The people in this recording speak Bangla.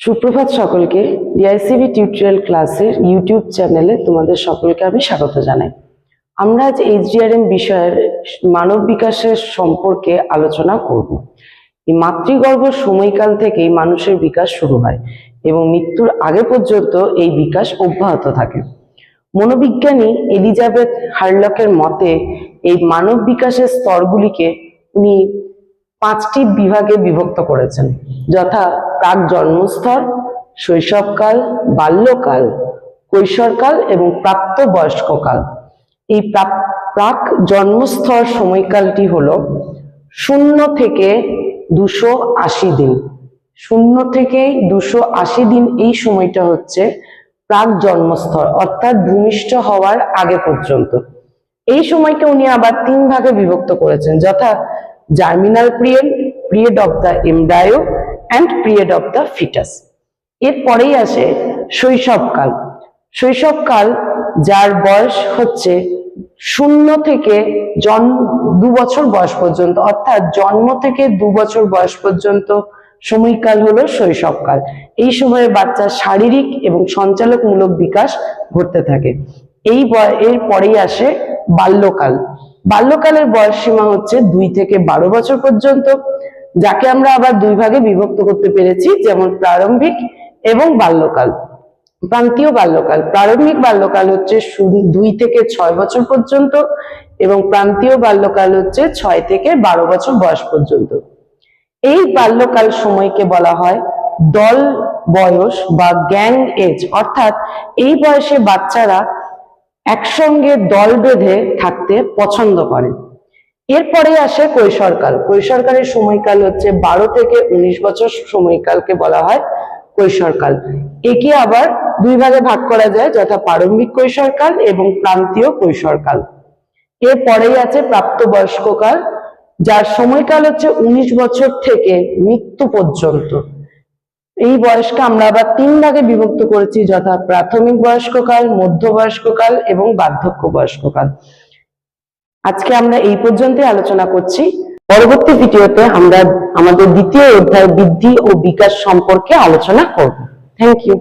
সুপ্রভাত সকলকে। ডিআইসিবি টিউটোরিয়াল ক্লাসের ইউটিউব চ্যানেলে তোমাদের সকলকে আমি স্বাগত জানাই। আমরা আজ এইচডিআরএম বিষয়ের মানব বিকাশের সম্পর্কে আলোচনা করব। এই মাতৃগর্ভ সময়কাল থেকেই মানুষের বিকাশ শুরু হয় এবং মৃত্যুর আগে পর্যন্ত এই বিকাশ অব্যাহত থাকে। মনোবিজ্ঞানী এলিজাবেথ হারলকের মতে এই মানব বিকাশের স্তরগুলিকে উনি 5টি বিভাগে বিভক্ত করেছেন, যথা প্রাক জন্মস্তর, শৈশবকাল, বাল্যকাল, কৈশোরকাল এবং প্রাপ্ত বয়স্ককাল। এই প্রাক জন্মস্তর সময়কালটি হলো 0 থেকে 280 দিন। 0 থেকে 280 দিন এই সময়টা হচ্ছে প্রাক জন্মস্তর, অর্থাৎ ভূমিষ্ঠ হওয়ার আগে পর্যন্ত। এই সময়কে উনি আবার 3 ভাগে বিভক্ত করেছেন, যথা germinal period, period of the embryo and period of the foetus. এরপরেই আসে শৈশবকাল। শৈশবকাল যার বয়স হচ্ছে 0 থেকে 2 বছর বয়স পর্যন্ত, অর্থাৎ জন্ম থেকে 2 বছর বয়স পর্যন্ত সময়কাল হলো শৈশবকাল। এই সময়ে বাচ্চার শারীরিক এবং সঞ্চালকমূলক বিকাশ ঘটতে থাকে। এর পরেই আসে বাল্যকাল। বাল্যকালের বয়স সীমা হচ্ছে 2 থেকে 12 বছর পর্যন্ত, যাকে আমরা আবার 2 ভাগে বিভক্ত করতে পেরেছি, যেমন প্রারম্ভিক এবং বাল্যকাল। প্রান্তীয় বাল্যকাল। প্রারম্ভিক বাল্যকাল হচ্ছে 2 থেকে 6 বছর পর্যন্ত এবং প্রান্তীয় বাল্যকাল হচ্ছে 6 থেকে 12 বছর বয়স পর্যন্ত। এই বাল্যকাল সময়কে বলা হয় দল বয়স বা গ্যাং এজ, অর্থাৎ এই বয়সে বাচ্চারা একসঙ্গে দল বেঁধে থাকতে পছন্দ করে। এরপরে আসে কৈশোরকাল। কৈশোরকালের সময়কাল হচ্ছে 12 থেকে 19 বছর সময়কালকে বলা হয় কৈশোরকাল। একে আবার 2 ভাগে ভাগ করা যায়, যথা প্রারম্ভিক কৈশোরকাল এবং প্রান্তীয় কৈশোরকাল। এরপরেই আছে প্রাপ্তবয়স্ককাল, যার সময়কাল হচ্ছে 19 বছর থেকে মৃত্যু পর্যন্ত। এই বয়সকে আমরা আবার 3 ভাগে বিভক্ত করেছি, যথা প্রাথমিক বয়স্ককাল, মধ্যবয়স্ককাল এবং বার্ধক্য বয়স্ককাল। আজকে আমরা এই পর্যন্তই আলোচনা করছি। পরবর্তী ভিডিওতে আমরা আমাদের দ্বিতীয় অধ্যায় বৃদ্ধি ও বিকাশ সম্পর্কে আলোচনা করব। Thank you.